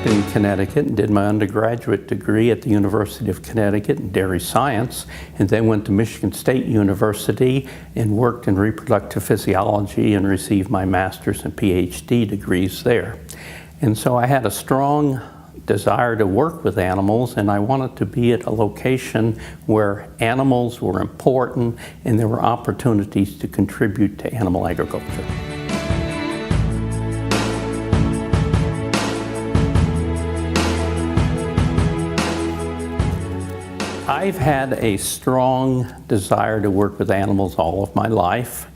in Connecticut and did my undergraduate degree at the University of Connecticut in dairy science, and then went to Michigan State University and worked in reproductive physiology and received my master's and PhD degrees there. And so I had a strong desire to work with animals, and I wanted to be at a location where animals were important and there were opportunities to contribute to animal agriculture. I've had a strong desire to work with animals all of my life.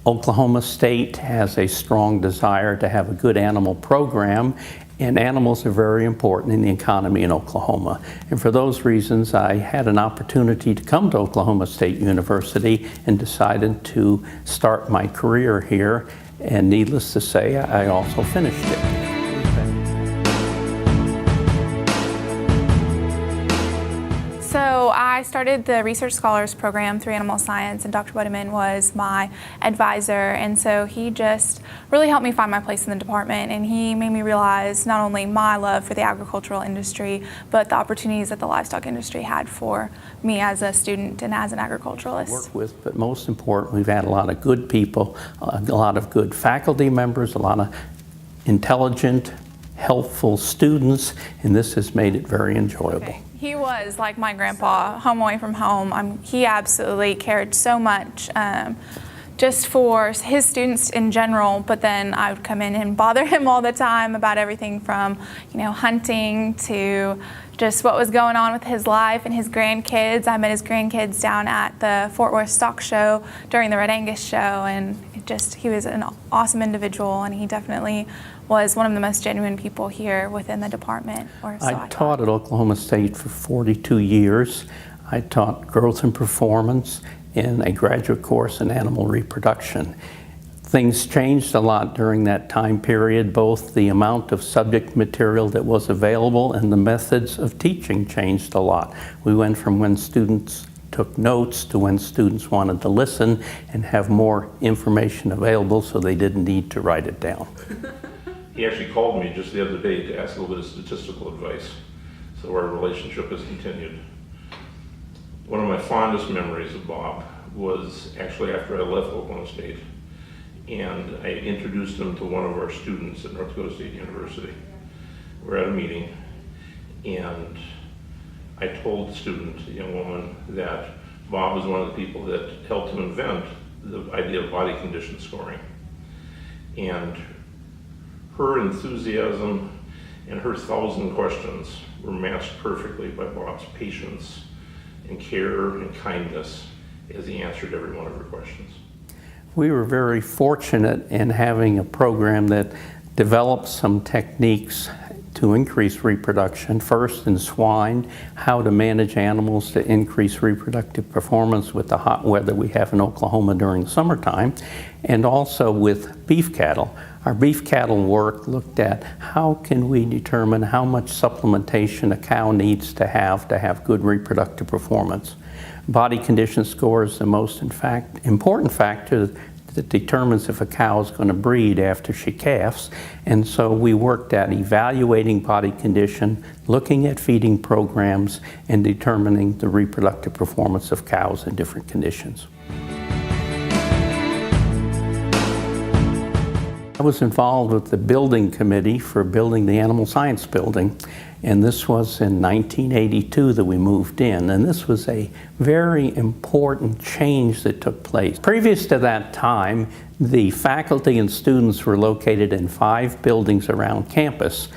Oklahoma State has a strong desire to have a good animal program, and animals are very important in the economy in Oklahoma. And for those reasons, I had an opportunity to come to Oklahoma State University and decided to start my career here. And needless to say, I also finished it. So I started the Research Scholars Program through Animal Science, and Dr. Wettemann was my advisor, and so he just really helped me find my place in the department, and he made me realize not only my love for the agricultural industry, but the opportunities that the livestock industry had for me as a student and as an agriculturalist. Work with, but most important, we've had a lot of good people, a lot of good faculty members, a lot of intelligent, helpful students, and this has made it very enjoyable. Okay. He was like my grandpa, home away from home. He absolutely cared so much just for his students in general, but then I would come in and bother him all the time about everything from, hunting to just what was going on with his life and his grandkids. I met his grandkids down at the Fort Worth Stock Show during the Red Angus show, and he was an awesome individual, and he definitely was one of the most genuine people here within the department. I taught at Oklahoma State for 42 years. I taught growth and performance in a graduate course in animal reproduction. Things changed a lot during that time period. Both the amount of subject material that was available and the methods of teaching changed a lot. We went from when students took notes to when students wanted to listen and have more information available so they didn't need to write it down. He actually called me just the other day to ask a little bit of statistical advice. So our relationship has continued. One of my fondest memories of Bob was actually after I left Oklahoma State, and I introduced him to one of our students at North Dakota State University. We're at a meeting, and I told the student, a young woman, that Bob was one of the people that helped him invent the idea of body condition scoring. And her enthusiasm and her 1,000 questions were matched perfectly by Bob's patience and care and kindness as he answered every one of her questions. We were very fortunate in having a program that developed some techniques to increase reproduction, first in swine, how to manage animals to increase reproductive performance with the hot weather we have in Oklahoma during the summertime, and also with beef cattle. Our beef cattle work looked at how can we determine how much supplementation a cow needs to have good reproductive performance. Body condition score is the most important factor that determines if a cow is going to breed after she calves. And so we worked at evaluating body condition, looking at feeding programs, and determining the reproductive performance of cows in different conditions. I was involved with the building committee for building the Animal Science Building, and this was in 1982 that we moved in, and this was a very important change that took place. Previous to that time, the faculty and students were located in 5 buildings around campus.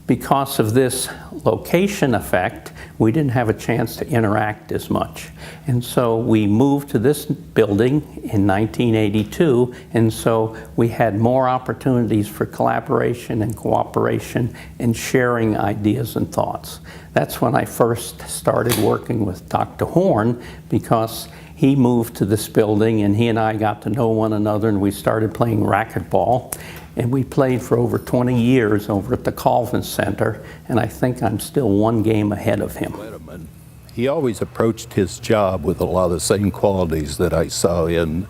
Because of this location effect, we didn't have a chance to interact as much. And so we moved to this building in 1982, and so we had more opportunities for collaboration and cooperation and sharing ideas and thoughts. That's when I first started working with Dr. Horn, because he moved to this building and he and I got to know one another, and we started playing racquetball. And we played for over 20 years over at the Colvin Center, and I think I'm still 1 game ahead of him. Wettemann, he always approached his job with a lot of the same qualities that I saw in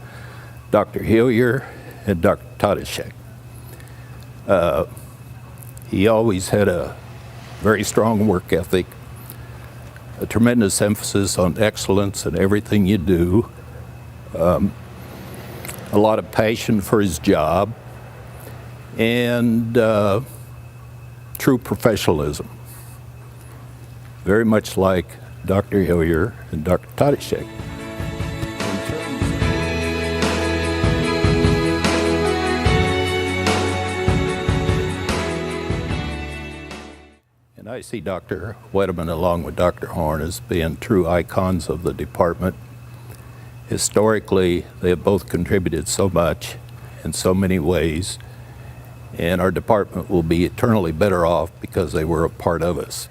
Dr. Hillier and Dr. Tadashek. He always had a very strong work ethic, a tremendous emphasis on excellence in everything you do, a lot of passion for his job, and true professionalism. Very much like Dr. Hillier and Dr. Tadishek. And I see Dr. Wettemann along with Dr. Horn as being true icons of the department. Historically, they have both contributed so much in so many ways, and our department will be eternally better off because they were a part of us.